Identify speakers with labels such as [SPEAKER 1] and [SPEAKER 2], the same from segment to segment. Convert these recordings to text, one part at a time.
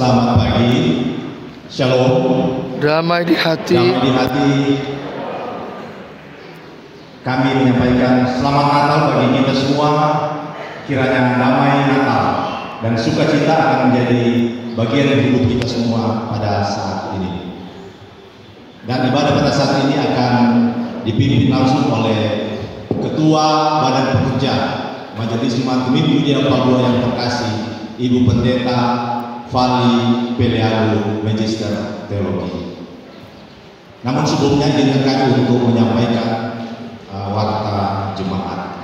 [SPEAKER 1] Selamat pagi, Shalom,
[SPEAKER 2] damai di hati.
[SPEAKER 1] damai di hati. Kami menyampaikan selamat Natal bagi kita semua. Kiranya damai Natal dan sukacita akan menjadi bagian hidup kita semua pada saat ini. Dan ibadah pada saat ini akan dipimpin langsung oleh Ketua Badan Pekerja Majelis Jemaat Pemimpin Dunia Papua yang terkasih, Ibu Pendeta Fali Peleagu, Magister Teologi. Namun sebelumnya izinkan kami untuk menyampaikan warta jemaat.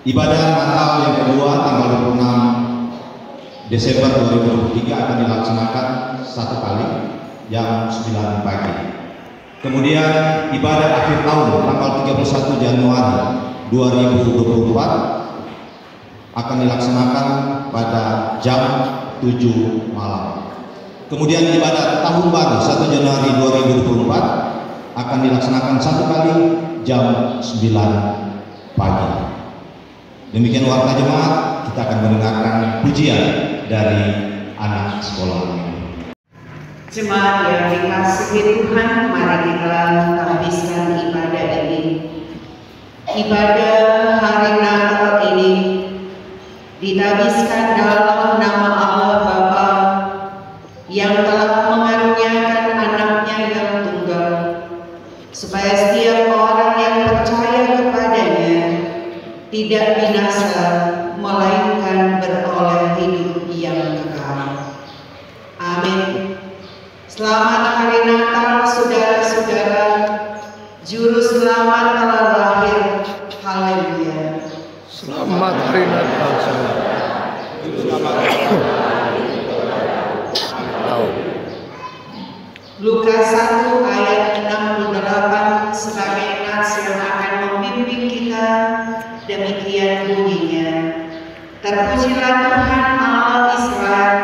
[SPEAKER 1] Ibadah Natal yang kedua tanggal 26 Desember 2023 akan dilaksanakan satu kali jam 9 pagi. Kemudian ibadah akhir tahun tanggal 31 Januari 2024 akan dilaksanakan pada jam 7 malam. Kemudian ibadah tahun baru 1 Januari 2024 akan dilaksanakan satu kali jam 9 pagi. Demikian warta jemaat, kita akan mendengarkan pujian dari anak sekolah ini.
[SPEAKER 3] Jemaat yang dikasihi Tuhan, mari kita habiskan ibadah ini. Ibadah hari Natal ini ditabiskan dalam nama Allah Bapa yang telah mengaruniakan anaknya yang tunggal, supaya setiap orang yang percaya kepadanya tidak binasa, melainkan beroleh hidup yang kekal. Amin. Selamat hari Natal, saudara-saudara. Juru selamat telah lahir. Haleluya.
[SPEAKER 2] Selamat hari Natal.
[SPEAKER 3] Lukas 1 ayat 68 sebagai nas yang akan membimbing kita, demikian bunyinya. Terpujilah Tuhan Allah Israel,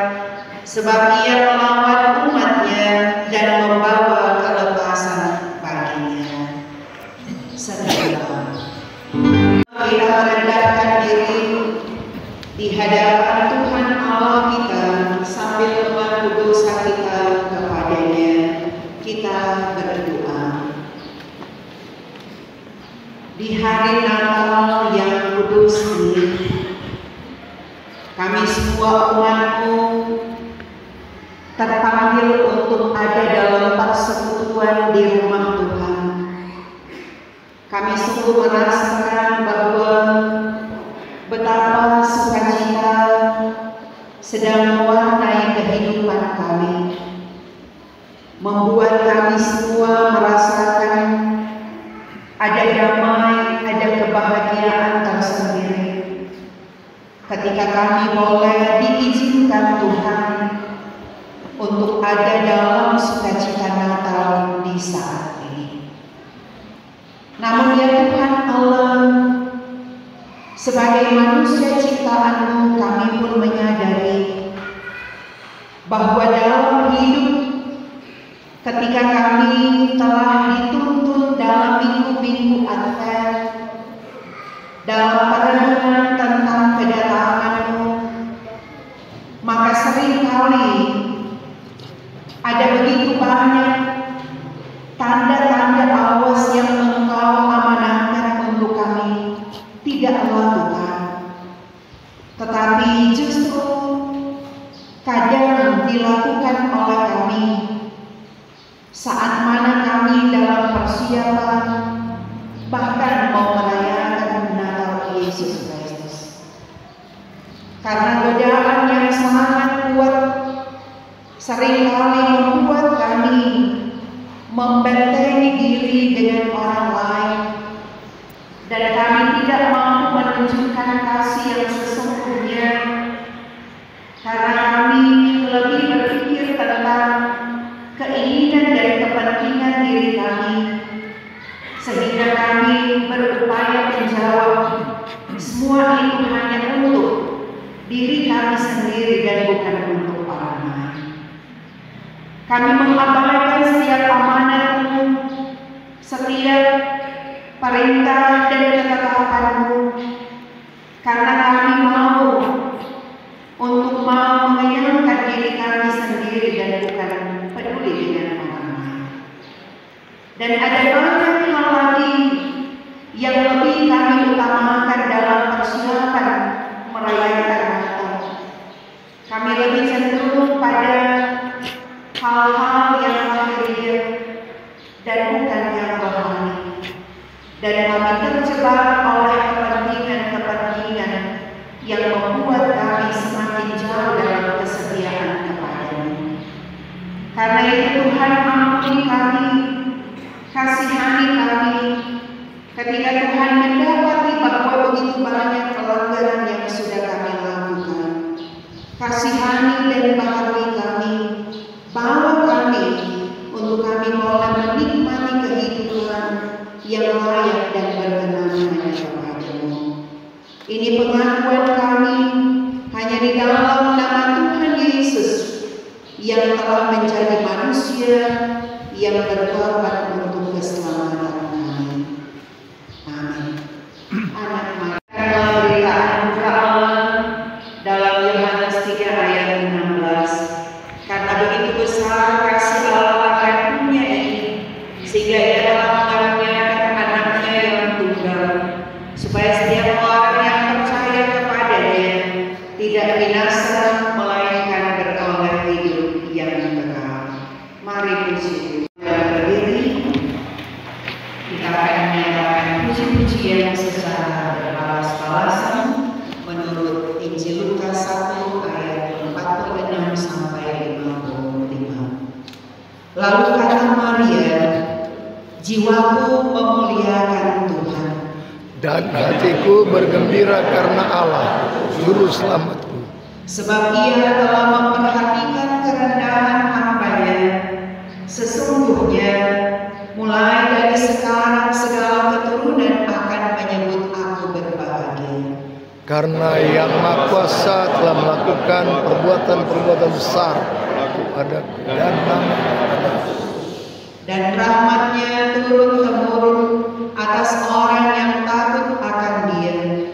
[SPEAKER 3] sebab Ia melawat umatnya dan membawa kelepasan baginya. Sedangkan kita merendahkan diri di hadapan Tuhan Allah kita sambil mengaku dosa kita kepadanya. Kita berdoa. Di hari Natal yang kudus ini, kami semua umat-Mu terpanggil untuk ada dalam persekutuan di rumah Tuhan. Kami sungguh merasakan bahwa betapa sukacita sedang mewarnai kehidupan kami, membuat kami semua merasakan ada damai, ada kebahagiaan tersendiri ketika kami boleh diizinkan Tuhan untuk ada dalam sukacita Natal di saat ini. Namun ya Tuhan Allah, sebagai manusia ciptaan-Mu, kami pun menyadari bahwa dalam hidup ketika kami telah dituntun dalam minggu-minggu Advent, dalam perenungan tentang kedatangan-Mu, maka seringkali ada begitu banyak tanda-tanda awas yang Engkau amanahkan untuk kami tidak melakukan, tetapi justru kadang dilakukan oleh kami saat mana kami dalam persiapan bahkan mau merayakan Natal Yesus Kristus. Karena godaan yang sangat kuat seringkali membuat kami membentengi diri dengan orang lain, dan kami tidak mampu menunjukkan kasih yang sesungguhnya karena kami lebih berpikir tentang keinginan dan kepentingan diri kami, sehingga kami berupaya menjawab semua itu hanya untuk diri kami sendiri dan bukan untuk orang lain. Kami mengabaikan setiap amanat-Mu, setiap perintah dan ketetapan-Mu, karena kami mau untuk mengenyangkan diri kami Dan ada banyak hal lagi yang lebih kami utamakan dalam persiapan merayakan Natal. Kami lebih cenderung pada hal-hal yang lahiriah dan bukan yang rohani. Dan kami terjebak oleh kepentingan-kepentingan yang membuat kami semakin jauh dalam kesetiaan kepada-Mu. Karena itu Tuhan, ampuni kami, kasihani kami, ketika Tuhan mendapati bahwa begitu banyak pelanggaran yang sudah kami lakukan. Kasihani dan baharui kami, bawa kami untuk kami mulai menikmati kehidupan yang layak dan berkenan hanya kepada-Mu. Ini pengakuan kami hanya di dalam nama Tuhan Yesus yang telah menjadi manusia yang berkorban untuk keselamatan kami. Amin. Anak Maria, berita anugerah Allah dalam Yohanes 3 ayat 16. Karena begitu besar kasih Allah akan dunia ini, sehingga Ia telah mengaruniakan anaknya yang tunggal, supaya setiap orang yang percaya kepada-Nya tidak binasa, melainkan beroleh hidup yang kekal. Mari puji berdiri, kita akan menyanyikan puji-pujian secara berbalas-balasan menurut Injil Lukas 1 ayat 46 sampai 55. Lalu kata Maria, jiwaku memuliakan Tuhan,
[SPEAKER 2] Dan hatiku bergembira karena Allah, Juru Selamatku.
[SPEAKER 3] sebab Ia telah memperhatikan kerendahan hamba-Nya. Sesungguhnya mulai dari sekarang segala keturunan akan menyebut aku berbahagia.
[SPEAKER 2] Karena Yang Maha Kuasa telah melakukan perbuatan-perbuatan besar kepadaku dan nama-Nya.
[SPEAKER 3] Dan rahmat-Nya turun-temurun atas orang yang takut akan Dia.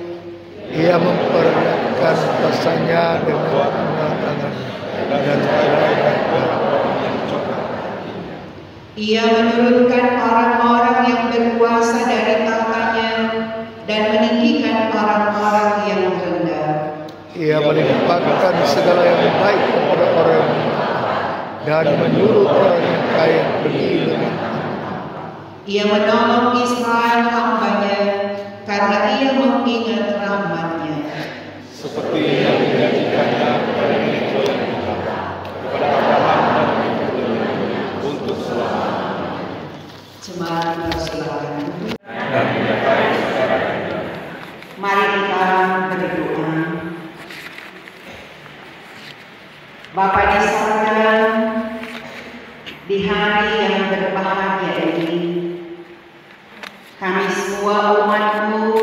[SPEAKER 2] Ia memperlihatkan kuasa-Nya dengan tangan-tangan dan
[SPEAKER 3] Ia menurunkan orang-orang yang berkuasa dari tahtanya dan meninggikan orang-orang yang rendah.
[SPEAKER 2] Ia melimpahkan segala yang baik kepada orang yang lemah dan menyuruh orang yang kaya pergi dengan aman.
[SPEAKER 3] Ia menolong Israel hamba-Nya karena Ia mengingat rahmat-Nya.
[SPEAKER 2] Seperti yang dijanjikannya kepada nenek moyang kita, kepada Abraham dan keturunannya untuk selamanya.
[SPEAKER 3] Jemaat persilakan. Mari kita berdoa. Bapa di surga, di hari yang berbahagia ini, kami semua umat-Mu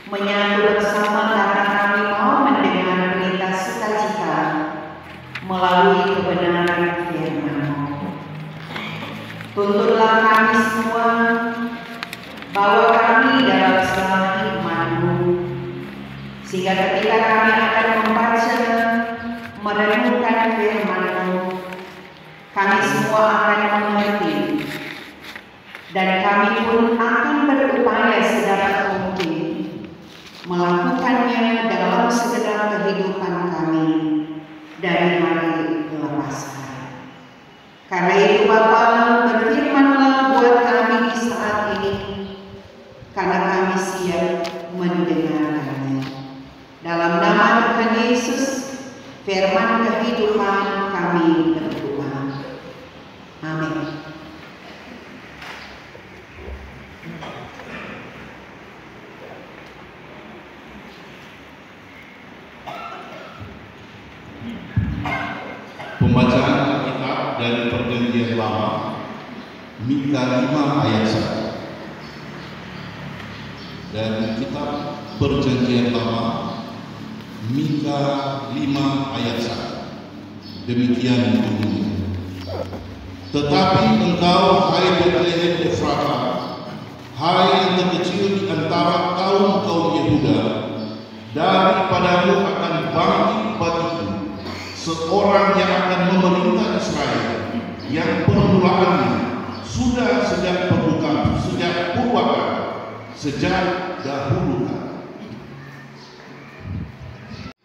[SPEAKER 3] menyatu bersama karena kami mau mendengar berita sukacita melalui kebenaran firman-Mu. Tuntunlah kami semua bahwa kami dalam segala hikmat-Mu, sehingga ketika kami akan membaca, merenungkan firman-Mu, kami semua akan mengerti, dan kami pun akan berupaya sedapat mungkin melakukannya dalam segenap kehidupan kami dari hari lepas hari. Karena itu Bapa, berfirmanlah buat kami di saat ini, karena kami siap mendengarkannya. Dalam nama Tuhan Yesus, firman kehidupan, kami berdoa. Amin.
[SPEAKER 1] Pembacaan Alkitab dari Perjanjian Lama, Mika 5 ayat 1. Dan kitab Perjanjian Lama, Mika 5 ayat 1. Demikian bunyinya. Tetapi engkau, hai Betlehem Efrata, hai yang terkecil di antara kaum Yehuda, daripadamu akan bangkit bagiku seorang yang akan memerintah Israel, yang permulaannya
[SPEAKER 2] sudah sejak pembukaan, sejak purbakala, sejak dahulu kala.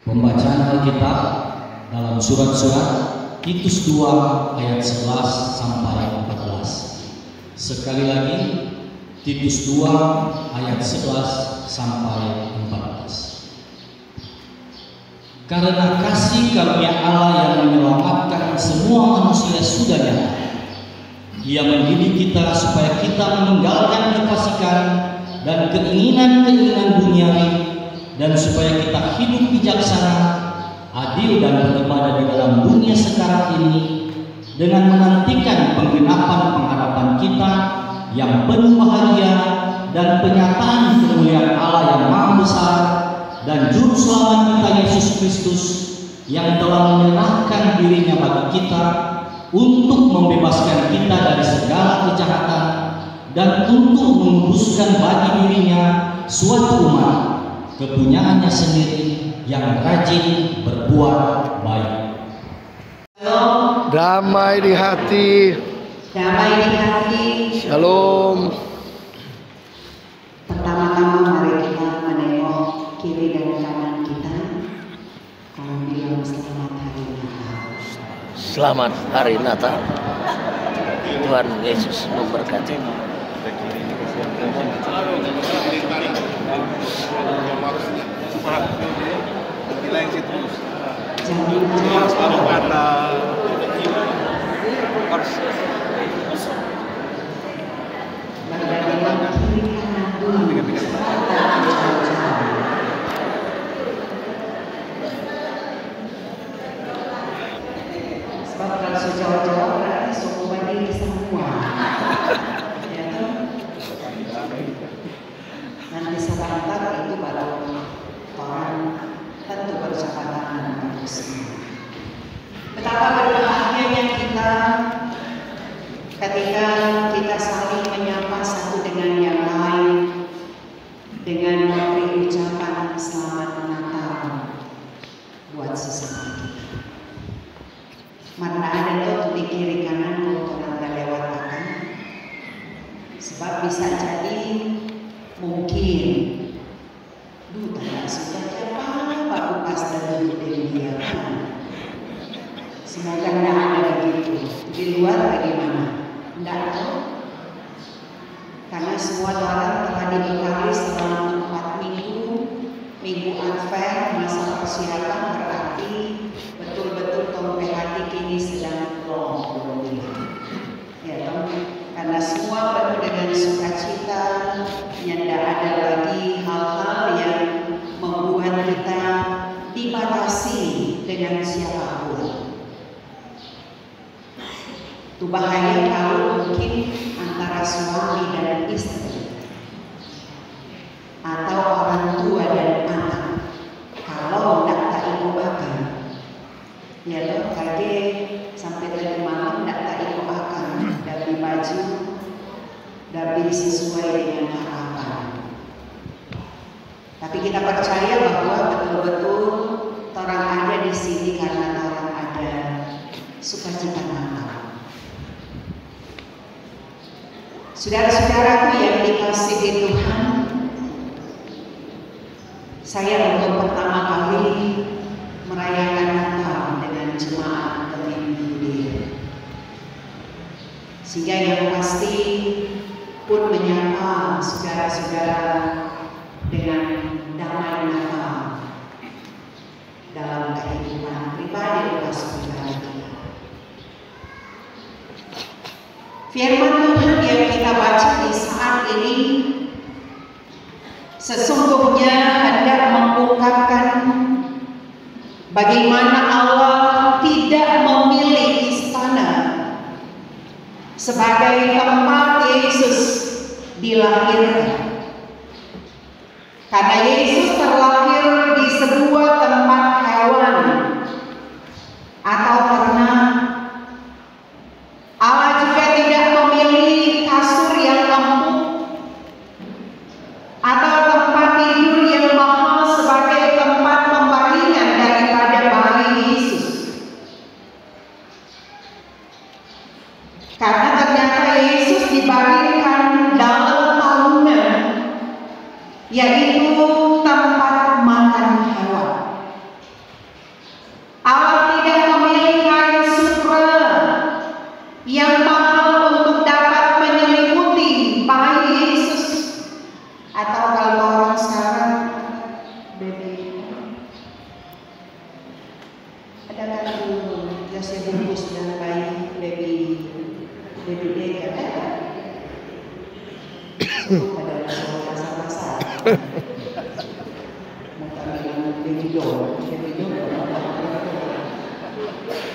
[SPEAKER 4] Pembacaan Alkitab dalam surat-surat Titus 2 ayat 11 sampai 14. Sekali lagi Titus 2 ayat 11 sampai 14. Karena kasih karunia Allah yang menyelamatkan semua manusia sudah nyata. Ia mendidik kita supaya kita meninggalkan kefasikan dan keinginan-keinginan duniawi, dan supaya kita hidup bijaksana, adil dan beribadah di dalam dunia sekarang ini dengan menantikan penggenapan pengharapan kita yang penuh bahagia dan penyataan kemuliaan Allah yang Maha Besar dan Juru Selamat kita Yesus Kristus yang telah menyerahkan dirinya bagi kita untuk membebaskan kita dari segala kejahatan dan untuk menguduskan bagi dirinya suatu umat kepunyaannya sendiri yang rajin berbuat baik.
[SPEAKER 5] Damai di hati.
[SPEAKER 3] Damai di hati.
[SPEAKER 5] Shalom.
[SPEAKER 3] Pertama-tama mari kita menengok kiri dan kanan kita. Kalau bilang selamat hari Natal.
[SPEAKER 5] Selamat hari Natal. Tuhan Yesus memberkati.
[SPEAKER 3] Sebab kalau sejauh-jauh berarti semua diri semua. Ya kan? Nanti sebentar itu baru orang tentu berusaha tangan untuk semua. Betapa berbahagianya kita ketika kita saling menyapa satu dengan yang lain dengan memberi ucapan selamat Natal buat sesama kita. Mana ada tuh di kiri kanan orang lewat akan, sebab bisa jadi mungkin tak sudah siapa Pak Upas dan dia kan. Semoga tidak ada begitu. Di luar bagaimana? Tidak tahu. Karena semua orang telah dibekali selama 4 minggu, minggu Advent, masa persiapan berarti betul-betul tompe hati kini sedang plong. Ya toh? Karena semua penuh dengan sukacita, yang tidak ada lagi hal-hal yang membuat kita dibatasi dengan siapapun. Itu bahaya kalau mungkin antara suami dan istri atau orang tua dan anak, kalau tidak tak ibu akan, ya loh kaget sampai tadi malam tidak tak ibu akan dari baju dari sesuai dengan harapan. Tapi kita percaya bahwa betul-betul orang ada di sini karena orang ada sukacita Natal. Saudara-saudaraku yang dikasihi Tuhan, saya untuk pertama kali merayakan Natal dengan jemaat Pemimpin, sehingga yang pasti pun menyapa saudara-saudara dengan damai Natal dalam kehidupan pribadi dan pribadi. Firman Tuhan yang kita baca di saat ini sesungguhnya hendak mengungkapkan bagaimana Allah tidak memilih istana sebagai tempat Yesus dilahirkan. Karena Yesus terlahir di sebuah tempat hewan atau ternak. Allah juga tidak memilih kasur yang empuk atau tempat tidur yang mahal sebagai tempat pembaringan daripada bayi Yesus. Karena ternyata Yesus Itu adalah soal pasar-pasar. Mau tak bilang David Doe,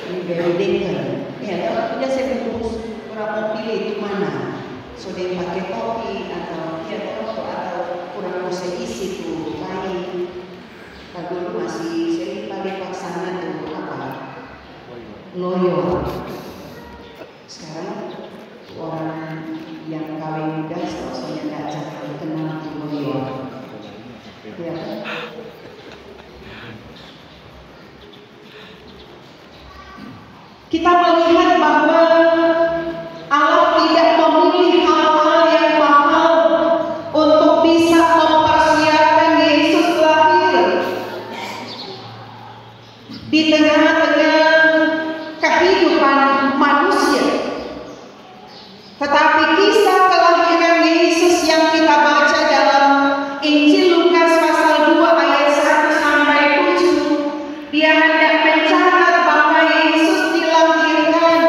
[SPEAKER 3] ini Barry Decker. Ya, tapi dia saya terus orang mau pilih itu mana. So dia pakai topi atau dia atau kurang mau seisi itu lain. Kalau dulu masih saya pakai paksana itu apa? Loyo. Sekarang orang yang kawin muda seharusnya tidak jangan kenal loyo. Ya. Kita melihat bahwa Allah tidak memilih hal-hal yang mahal untuk bisa mempersiapkan Yesus lahir di tengah-tengah kehidupan manusia. Tetapi kisah kelahiran Yesus yang kita baca dalam Injil Lukas pasal 2 ayat 1 sampai 7, dia hendak mencatat bahwa Yesus dilahirkan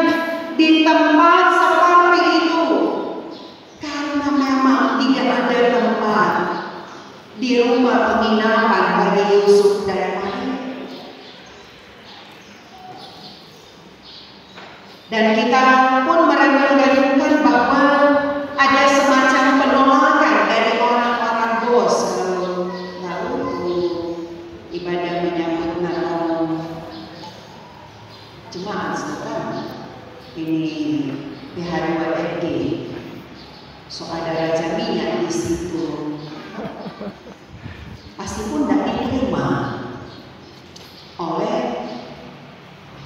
[SPEAKER 3] di tempat seperti itu karena memang tidak ada tempat di rumah penginapan bagi Yusuf dan Maria. Dan kita pun merenungkan bahwa ada semacam penolakan dari orang-orang bos kalau lalu ibadah menyambut Natal jemaat sekarang ini PH2FG, so ada raja minyak di situ, pasti pun tidak diterima oleh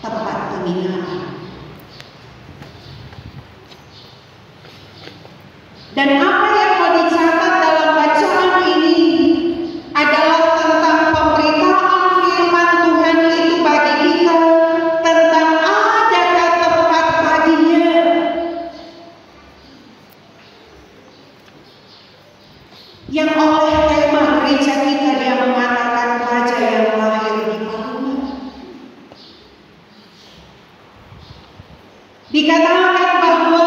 [SPEAKER 3] tempat penginapan. Dan apa yang mau dicatat dalam bacaan ini adalah tentang pemberitaan firman Tuhan itu bagi kita tentang adakah tempat baginya. Yang oleh tema gereja kita dia mengatakan raja yang lahir di Palma. Dikatakan bahwa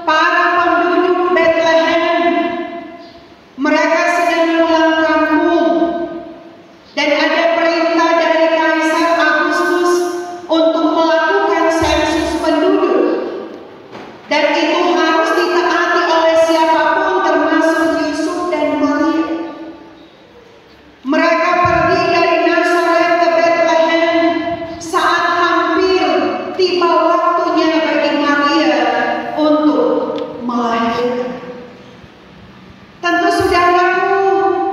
[SPEAKER 3] para penduduk Bethlehem mereka sedang pulang kampung dan ada perintah dari Kaisar Agustus untuk melakukan sensus penduduk dan itu harus ditaati oleh siapapun termasuk Yusuf dan Maria. Mereka pergi dari Nazaret ke Bethlehem saat hampir tiba waktunya bagi Maria untuk melahirkan. Tentu saudaraku,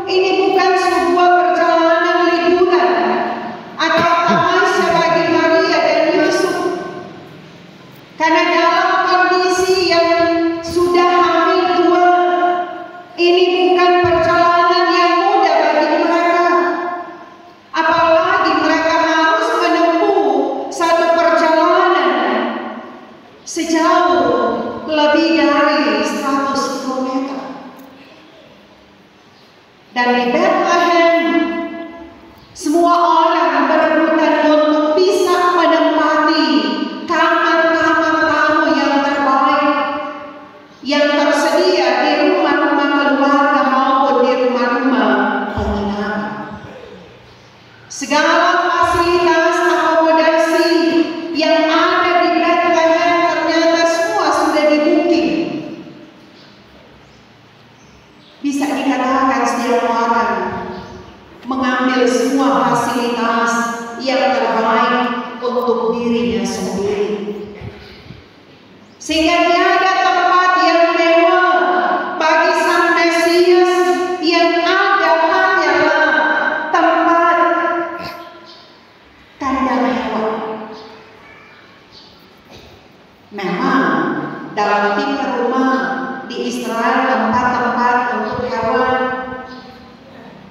[SPEAKER 3] ini bukan sebuah perjalanan liburan atau tamasya bagi Maria dan Yusuf. Karena dalam kondisi yang sudah hamil tua, ini bukan perjalanan yang mudah bagi mereka. Apalagi mereka harus menempuh satu perjalanan sejauh lebih dari 100 km. Dan di Bethlehem, semua orang berebutan untuk bisa menempati kamar-kamar tamu yang terbaik yang tersedia di rumah-rumah keluarga maupun di rumah-rumah penginapan. Segala fasilitas akomodasi yang ada di Bethlehem ternyata semua sudah di-booking. Bisa dikatakan setiap orang mengambil semua fasilitas yang terbaik untuk dirinya sendiri. Sehingga tiada tempat yang mewah bagi Sang Mesias, yang ada hanyalah tempat kandang hewan. Memang dalam 3 rumah di Israel tempat-tempat untuk hewan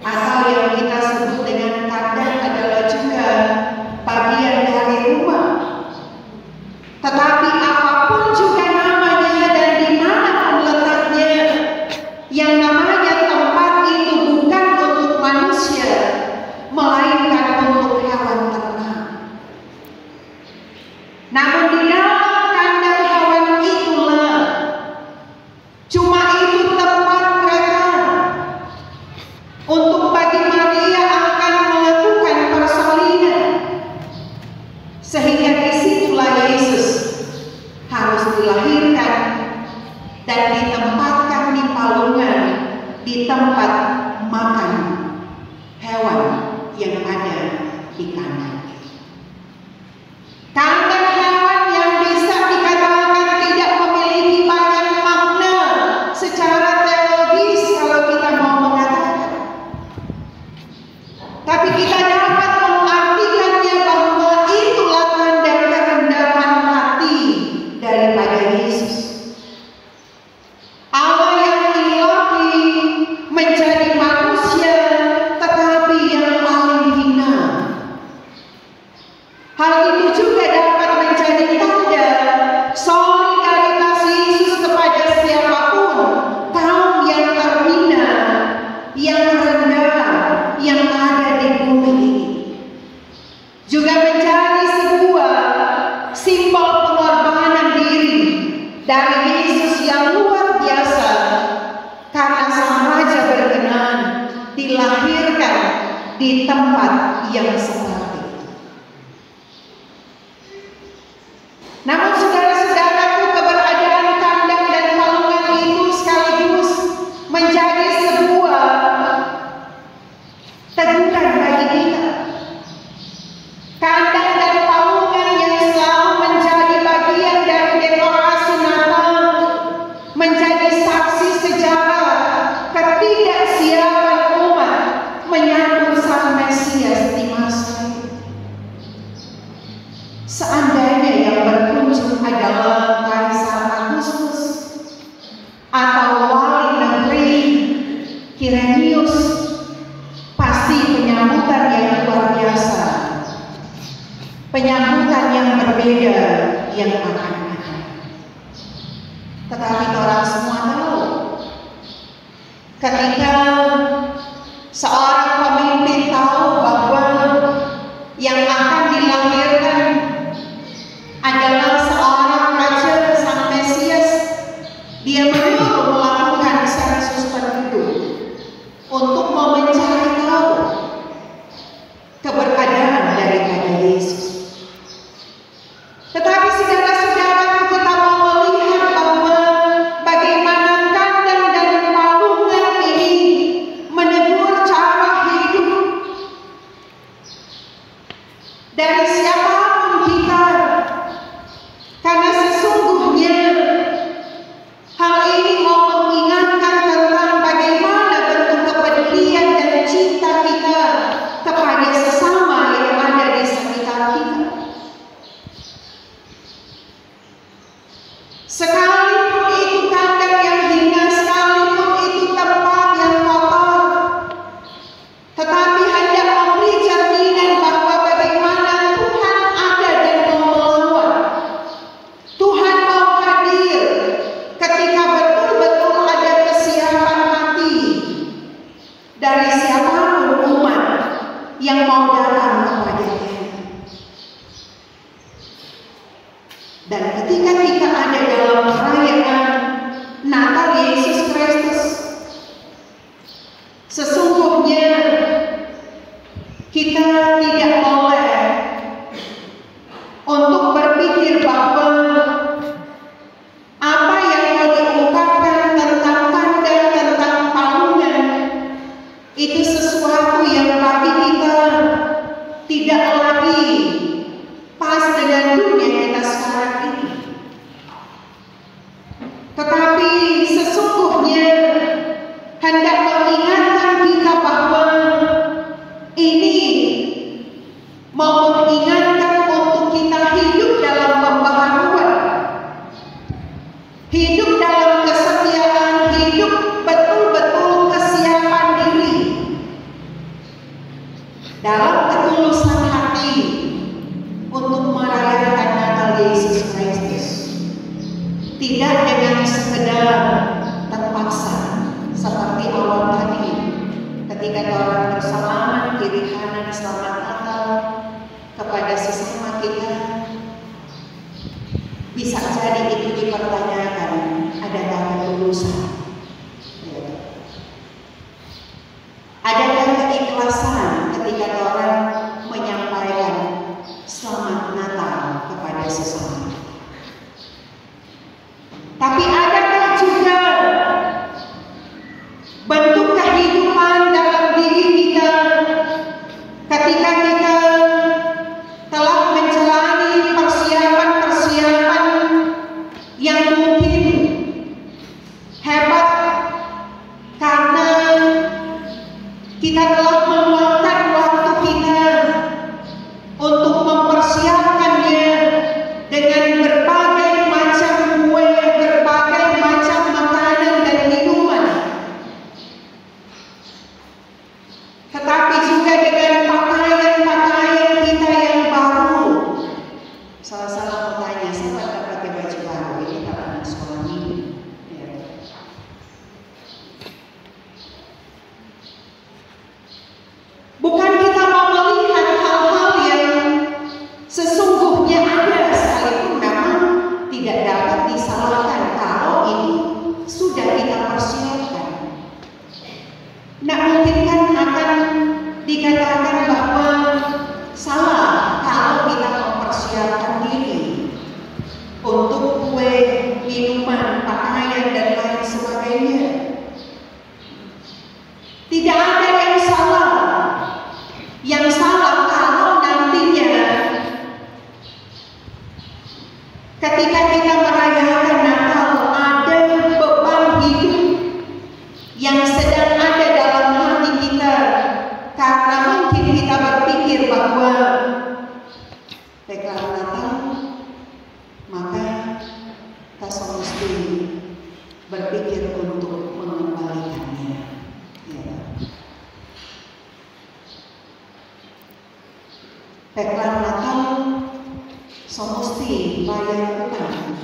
[SPEAKER 3] atau yang kita sebut dengan kandang adalah juga bagian dari rumah. Tetapi apapun juga namanya dan dimanapun letaknya, yang namanya tempat itu bukan untuk manusia, melainkan untuk hewan ternak. Namun di dalam kandang hewan itulah, cuma itu tempat palungan di tempat makan hewan yang ada di kandang. Kandang hewan yang bisa dikatakan tidak memiliki banyak makna secara teologis kalau kita mau mengatakan. Tapi kita dapat mengartikannya bahwa itulah tanda kerendahan hati daripada Yesus. Allah yang ilahi menjadi manusia tetapi yang paling hina. Hal itu juga dapat menjadi tanda solidaritas Yesus kepada siapapun kaum yang terhina, yang rendah, yang ada di bumi ini. Juga menjadi sebuah simbol pengorbanan diri dari Yesus yang luar biasa karena Sang Raja berkenan dilahirkan di tempat yang seperti itu. Namun saudara-saudaraku, keberadaan kandang dan palungan itu sekaligus menjadi sebuah teguran bagi kita. Kandang dan palungan yang selalu menjadi bagian dari dekorasi Natal menjadi saksi sejarah ketidaksiapan umat menyambut Sang Mesias di masa itu. Seandainya yang berkunjung adalah Kaisar Agustus atau wali negeri Kirenius, pasti penyambutan yang luar biasa, penyambutan yang berbeda yang akan ada. Tetapi orang semua tahu, ketika seorang pemimpin tahu bahwa yang akan dilahirkan adalah seorang raja, Sang Mesias, dia menyuruh melakukan sensus penduduk untuk mau mencari tahu keberadaan daripada Yesus. Tetapi saudara-saudaraku, kita mau melihat bahwa bagaimana kandang dan palungan ini menegur cara hidup dari siapapun kita. Karena sesungguhnya hal ini mau mengingatkan tentang bagaimana bentuk kepedulian dan cinta kita kepada sesama yang ada di sekitar kita. Sekalipun itu kandang yang hina, sekalipun itu tempat yang kotor, tetapi hendak memberi cerminan bahwa bagaimana Tuhan ada dan mau melawan. Tuhan mau hadir ketika betul-betul ada kesiapan hati dari siapapun umat yang mau datang kepada-Nya. Dan ketika kita ada dalam perayaan Natal Yesus Kristus, sesungguhnya kita tidak boleh untuk berpikir bahwa apa yang mau diungkapkan tentang kandang, tentang palungan itu sesuatu yang bagi kita untuk mengembalikannya. Ya. Peklar Natal somusti bayar utang.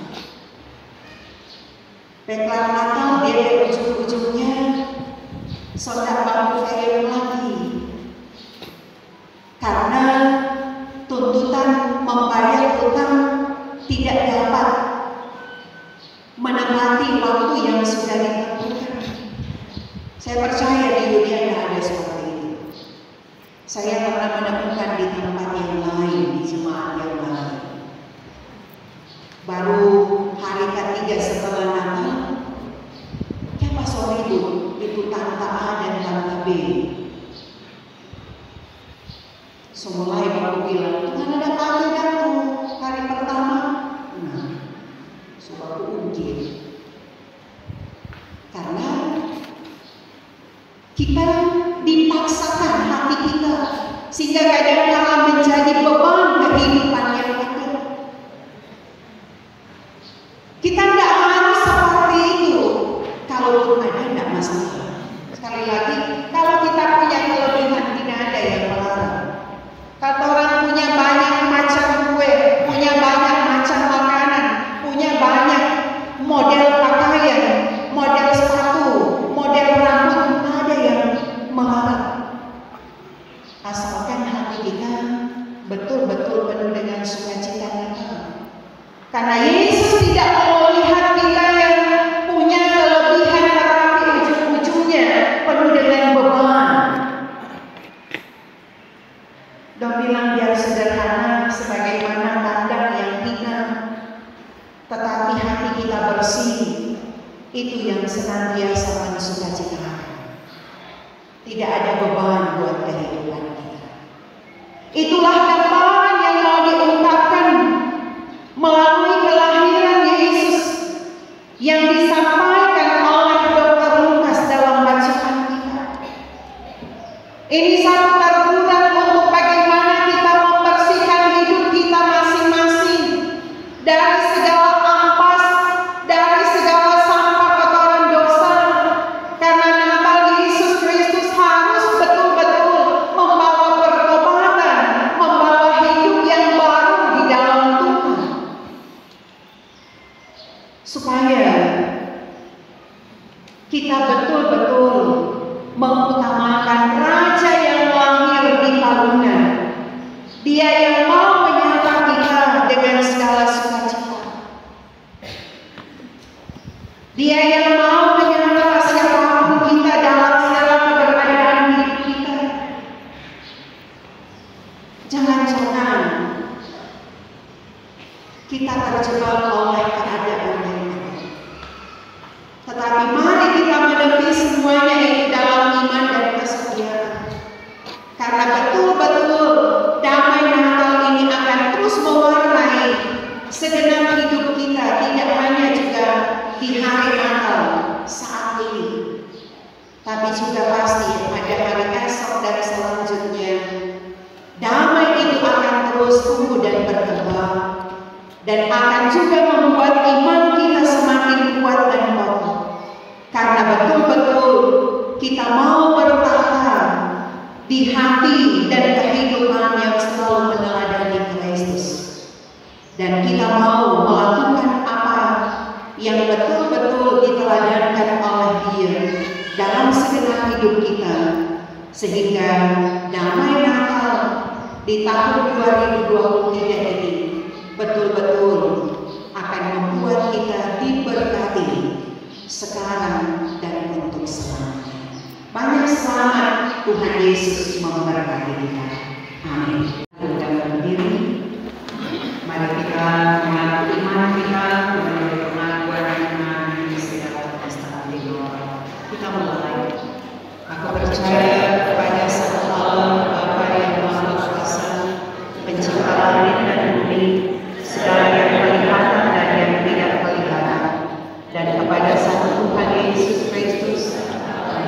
[SPEAKER 3] Peklar Natal dia ujung-ujungnya sondak bangku film lagi. Karena tuntutan membayar utang tidak dapat menepati waktu yang sudah ditentukan. Saya percaya di dunia tidak ada seperti itu. Saya pernah menemukan di tempat yang lain, di jemaat yang lain. Baru hari ketiga setelah Natal, ya pastor itu tante A dan tante B. Semulai baru bilang, Tuhan ada pakai datang hari pertama. Nah, coba aku ungkit. Karena kita dipaksakan hati kita, sehingga kadang-kadang menjadi beban kehidupan yang ada. Kita tidak harus seperti itu. Kalaupun ada, tidak masalah. Sekali lagi, kalau kita punya kelebihan, tidak ada yang melarang. Kata orang punya banyak macam kue, punya banyak macam makanan, punya banyak model pakaian, model sepatu, model rambut, ada yang melarang. Asalkan hati kita betul-betul penuh dengan sukacita Natal. Karena Yesus tidak mau lihat kita yang punya kelebihan tetapi ujung-ujungnya penuh dengan beban. Dong bilang biar sederhana sebagaimana kandang yang hina, tetapi hati kita bersih, itu yang senantiasa mensukacitakan. Tidak ada beban buat kehidupan kita. Itulah gambaran yang mau diungkapkan melalui kelahiran Yesus yang disampaikan oleh Dr. Lukas dalam bacaan kita. Ini satu tergugat untuk bagaimana kita membersihkan hidup kita masing-masing dari segala ampas, dari segala sampah kotoran dosa. Karena Natal Yesus Kristus harus betul-betul membawa pertobatan, membawa hidup yang baru di dalam Tuhan. Supaya kita betul-betul mengutamakan Raja yang lahir di Palungan. Dia yang mau menyapa kita dengan segala sukacita. Dia yang mau menyapa siapapun kita dalam segala keberadaan hidup kita. Jangan-jangan kita terjebak oleh keadaan yang ada. Tetapi mari kita menepi semuanya itu dalam iman dan kesetiaan. Karena betul-betul damai Natal ini akan terus mewarnai segenap hidup kita, tidak hanya juga di hari Natal saat ini, tapi juga pasti pada hari esok dan selanjutnya. Damai itu akan terus tumbuh dan berkembang, dan akan juga membuat iman kita semakin kuat dan kokoh. Karena betul-betul kita mau bertahta di hati dan kehidupan yang selalu meneladani Kristus. Dan kita mau melakukan apa yang betul-betul diteladankan oleh Dia dalam segenap hidup kita. Sehingga damai Natal di tahun 2023 ini betul-betul akan membuat kita diberkati sekarang dan untuk selamanya. Banyak selamat, Tuhan Yesus memberkati kita. Amin. Kita berdiri, mari kita mengaku iman kita melalui pengakuan iman di segala pesta doa. Kita mulai. Aku percaya kepada satu Allah Bapa yang Maha Kuasa, Pencipta langit dan bumi, segala yang kelihatan dan yang tidak kelihatan, dan kepada satu Tuhan Yesus Kristus,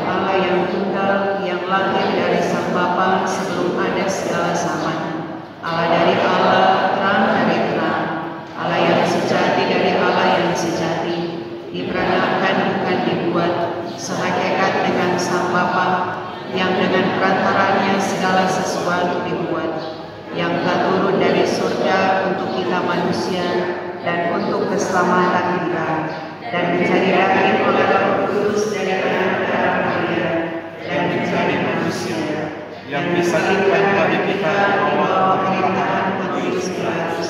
[SPEAKER 3] Allah yang tunggal, yang lahir dari Sang Bapa sebelum ada segala zaman, Allah dari Allah, terang dari terang, Allah yang sejati dari Allah yang sejati, diperanakan bukan dibuat, Bapa, yang dengan perantaranya segala sesuatu dibuat, yang telah turun dari surga untuk kita manusia dan untuk keselamatan kita, dan menjadi daging oleh Roh Kudus dari anak Maria, dan menjadi manusia, yang disalibkan bagi kita di bawah pemerintahan Pontius Pilatus,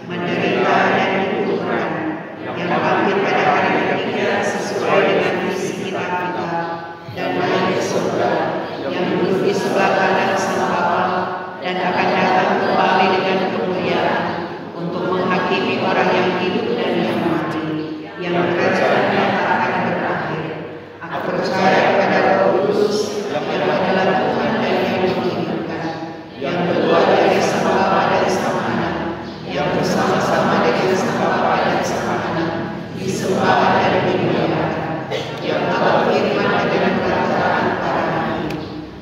[SPEAKER 3] menderita dan dikuburkan, yang bangkit pada hari ketiga sesuai dengan visi kita, dan naik ke surga, yang duduk di sebelah kanan Sang Bapa, dan akan datang kembali dengan kemuliaan untuk menghakimi orang yang hidup dan yang mati, yang kerajaannya tak akan berakhir. Aku percaya pada Roh Kudus, yang adalah Tuhan dan yang menghidupkan, yang kedua dari Sang Bapa dan Sang Anak, yang bersama-sama dengan Sang Bapa dan Sang Anak, disembah dan dimuliakan, yang telah firman dengan perkataan para nabi.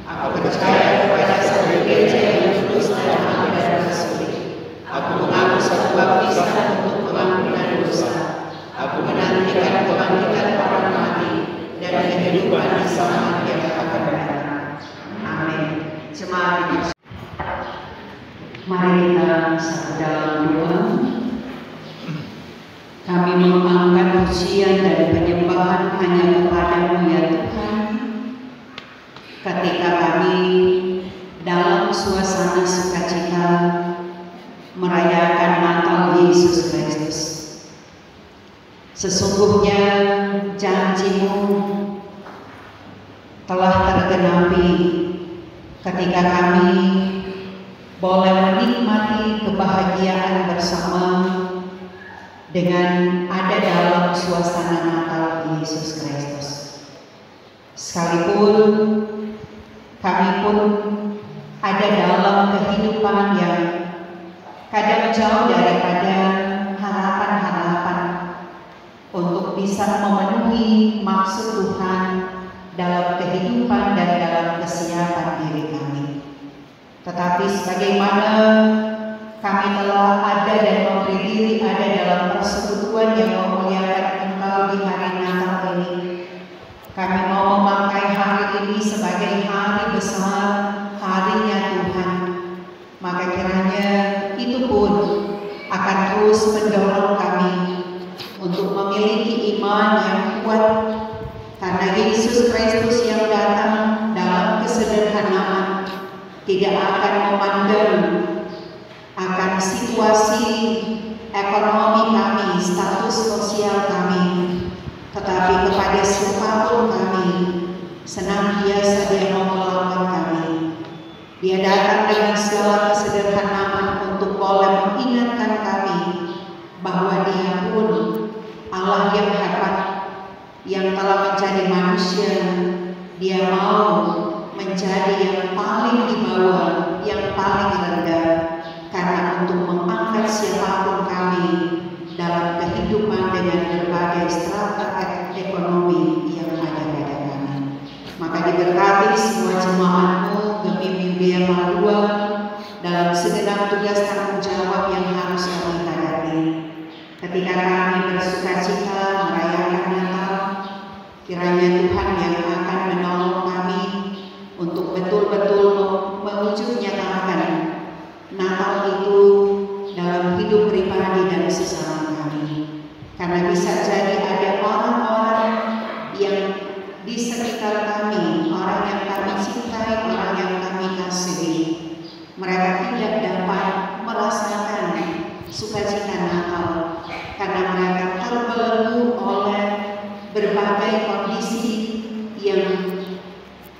[SPEAKER 3] Aku percaya kepada satu gereja yang kudus dan aman dan rasuli. Aku mengaku satu baptisan untuk pengampunan dosa. Aku menantikan kebangkitan orang mati dan kehidupan di zaman yang akan datang. Amin. Jemaat, mari kita satu dalam doa. Kami mengangkat pujian dan penyembahan hanya kepada-Mu ya Tuhan. Ketika kami dalam suasana sukacita merayakan Natal Yesus Kristus, sesungguhnya janji-Mu telah tergenapi ketika kami boleh menikmati kebahagiaan bersama dengan ada dalam suasana Natal Yesus Kristus. Sekalipun kami pun ada dalam kehidupan yang kadang jauh daripada harapan-harapan untuk bisa memenuhi maksud Tuhan dalam kehidupan dan dalam kesiapan diri kami. Tetapi sebagaimana kami telah ada dan memberi diri ada dalam persekutuan yang memuliakan Engkau di hari Natal ini, kami mau memakai hari ini sebagai hari besar, harinya Tuhan. Maka kiranya itu pun akan terus mendorong kami untuk memiliki iman yang kuat, karena Yesus Kristus yang datang dalam kesederhanaan tidak akan memandang akan situasi ekonomi kami, status sosial kami, tetapi kepada siapapun kami senantiasa Dia mau melawat kami. Dia datang dengan segala kesederhanaan untuk boleh mengingatkan kami bahwa Dia pun Allah yang hebat, yang telah menjadi manusia. Dia mau menjadi yang paling di bawah, yang paling rendah, karena untuk mengangkat siapapun kami dalam kehidupan dengan berbagai strata ekonomi yang ada pada kami. Maka diberkati semua jemaat-Mu, Gemimpin Bia Malua, dalam segenap tugas tanggung jawab yang harus kami hadapi. Ketika kami bersukacita merayakan Natal, kiranya Tuhan yang akan menolong kami untuk betul-betul mewujud nyatakan Natal itu dalam hidup pribadi dan sesama kami. Karena bisa jadi ada orang-orang yang di sekitar kami, orang yang kami cintai, orang yang kami kasihi, mereka tidak dapat merasakan sukacita Natal karena mereka terbelenggu oleh berbagai kondisi yang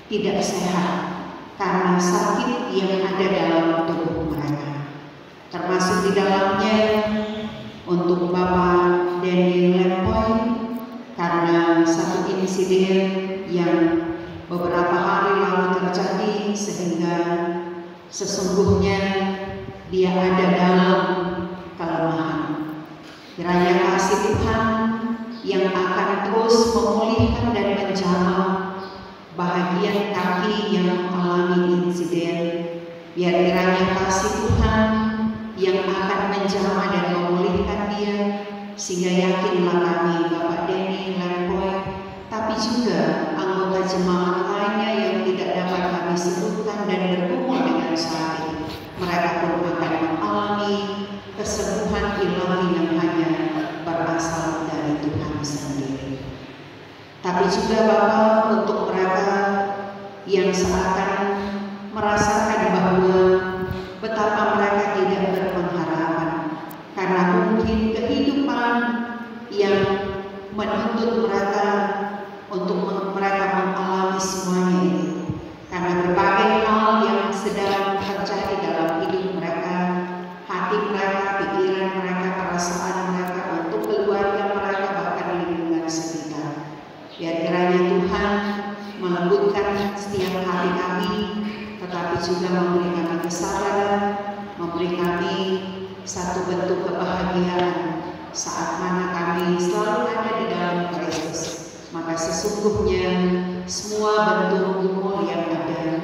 [SPEAKER 3] tidak sehat karena sakit yang ada dalam tubuh mereka. Termasuk di dalamnya untuk Bapak Denny Lempoy, karena satu insiden yang beberapa hari lalu terjadi sehingga sesungguhnya dia ada dalam kelemahan. Kiranya kasih Tuhan yang akan terus memulihkan dan menjamah bahagian kaki yang mengalami insiden, biar kiranya kasih Tuhan yang akan menjamah dan memulihkan dia, sehingga yakinlah kami Bapak Denny Lempoy, tapi juga anggota jemaat lainnya yang disebutkan dan bergumul dengan sakit, mereka pun akan mengalami kesembuhan ilahi yang hanya berasal dari Tuhan sendiri. Tapi juga Bapa, untuk mereka yang seakan merasakan bahwa betapa mereka tidak berpengharapan karena mungkin kehidupan yang menuntut mereka untuk mereka mengalami semuanya ini, karena berbagai hal yang sedang terjadi dalam hidup mereka, hati mereka, pikiran mereka, perasaan mereka, untuk keluarga mereka, bahkan lingkungan sekitar. Biar kiranya Tuhan melembutkan setiap hati kami, tetapi juga memberi kami kesabaran, memberi kami satu bentuk kebahagiaan saat mana kami selalu ada di dalam Kristus. Maka sesungguhnya semua bentuk gumul yang ada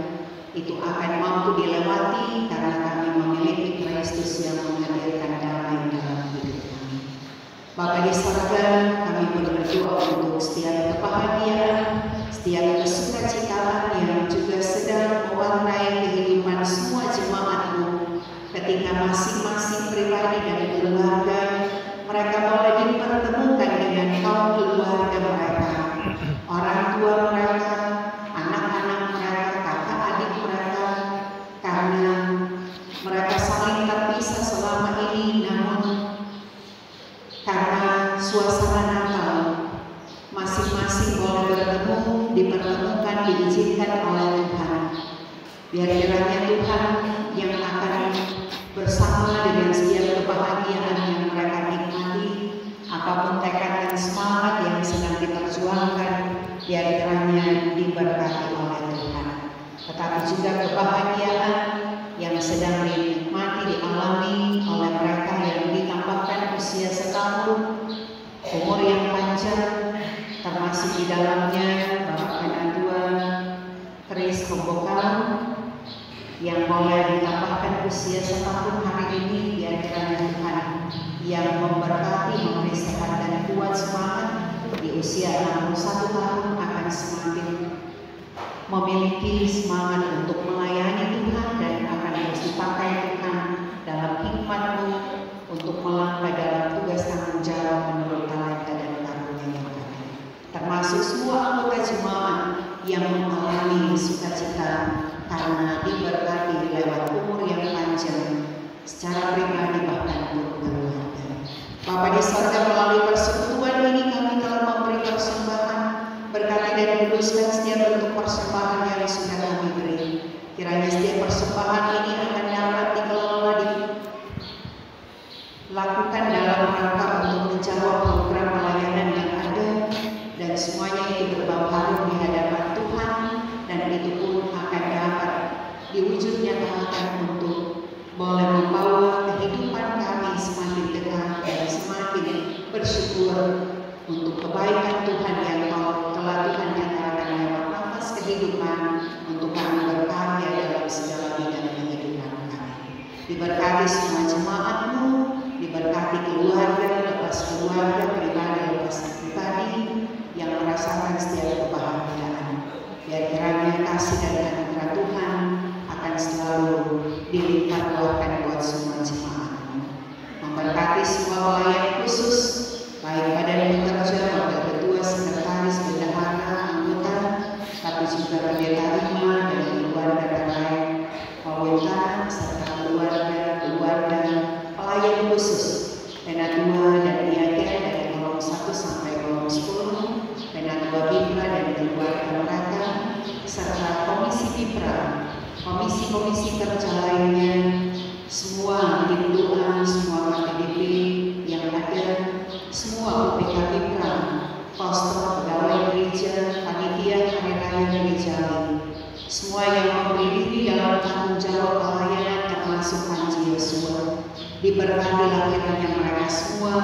[SPEAKER 3] itu akan mampu dilewati karena kami memiliki Kristus yang menghadirkan damai dalam hidup kami. Bapa di surga, kami berdoa untuk setiap kebahagiaan, setiap kesukacitaan yang juga sedang mewarnai kehidupan semua jemaat-Mu, ketika masing-masing pribadi dan keluarga mereka boleh dipertemukan dengan kaum keluarga mereka, orang tua mereka, anak-anak mereka, kakak adik mereka, karena mereka saling terpisah selama ini, namun karena suasana Natal masing-masing boleh bertemu, dipertemukan, diizinkan oleh Tuhan. Biar kiranya Tuhan yang akan bersama dengan setiap kebahagiaan yang mereka nikmati, apapun tekad dan semangat yang sedang diperjuangkan, biar kiranya diberkati oleh Tuhan. Tetapi juga kebahagiaan yang sedang dinikmati, dialami oleh mereka yang ditambahkan usia setahun, umur yang panjang, termasuk di dalamnya Bapak Penadua Kris Kombokal yang boleh ditambahkan usia setahun hari ini. Biar kiranya Tuhan yang memberkati, memberi sehat dan kuat semangat di usia 61 tahun akan semakin memiliki semangat untuk melayani Tuhan dan akan terus dipakai Tuhan dalam hikmat-Mu untuk melangkah dalam tugas tanggung jawab menurut talenta dan karunia yang ada. Termasuk semua anggota jemaat yang mengalami sukacita karena diberkati lewat umur yang panjang secara pribadi bahkan untuk keluarga. Bapa di surga, melalui persekutuan ini kami telah memberi persembahan, berkati dan kuduskan setiap bentuk persembahan yang sudah kami beri. Kiranya setiap persembahan ini akan dapat dikelola, dilakukan dalam rangka untuk menjawab program pelayanan yang ada, dan semuanya itu berbau harum di hadapan Tuhan, dan itu pun akan dapat diwujud nyatakan untuk boleh membawa kehidupan kami semakin dekat dan semakin bersyukur untuk kebaikan Tuhan yang telah Tuhan nyatakan lewat nafas kehidupan untuk kami berkarya dalam segala bidang kehidupan kami. Diberkati semua jemaat-Mu, diberkati keluarga lepas keluarga, pribadi lepas pribadi yang merasakan setiap kebahagiaan. Biar kiranya kasih dan anugerah Tuhan akan selalu dilipat luahkan buat semua jemaat-Mu. Memberkati semua pelayan khusus, baik badan pekerja, wakil ketua, sekretaris, bendahara, anggota, tapi juga pendeta Rima dan keluarga dan lain, pemerintahan serta keluarga, pelayan khusus, Penatua dan Niaga dari kolom 1 sampai kolom 10, Penatua Bipra dan keluarga mereka, serta Komisi Bipra, komisi-komisi kerja lainnya, semua tim doa, semua KTDP yang ada, semua UPK Bipra, pastor, pegawai gereja, panitia hari raya gereja, semua yang memberi diri dalam tanggung jawab pelayanan termasuk Panji Yosua, diberkatilah kiranya mereka semua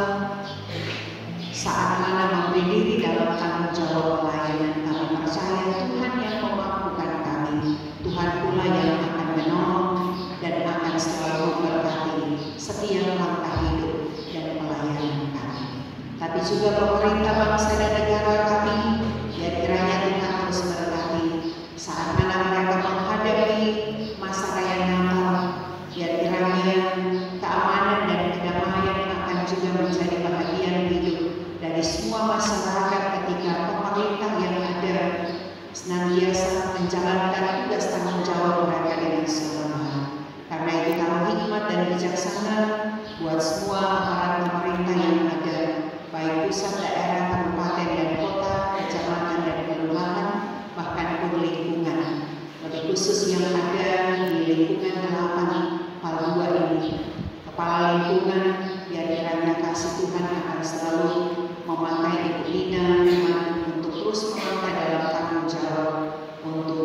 [SPEAKER 3] saat mana memberi diri dalam tanggung jawab pelayanan. Kami percaya Tuhan yang memampukan kami, Tuhan pula yang akan menolong dan akan selalu memberkati setiap langkah hidup dan pelayanan kami. Tapi juga pemerintah bangsa dan negara kami, biar kiranya Tuhan terus berkati saat mana mereka menghadapi senantiasa menjalankan tugas tanggung jawab mereka dengan sempurna. Karena itu taruh hikmat dan bijaksana buat semua aparat pemerintah yang ada, baik pusat, daerah, kabupaten dan kota, kecamatan dan kelurahan, bahkan pun lingkungan. Lebih khusus yang ada di lingkungan 8 Palua ini. Kepala lingkungan, biar kiranya kasih Tuhan akan selalu memakai Ibu Lina untuk terus melangkah dalam tanggung jawab untuk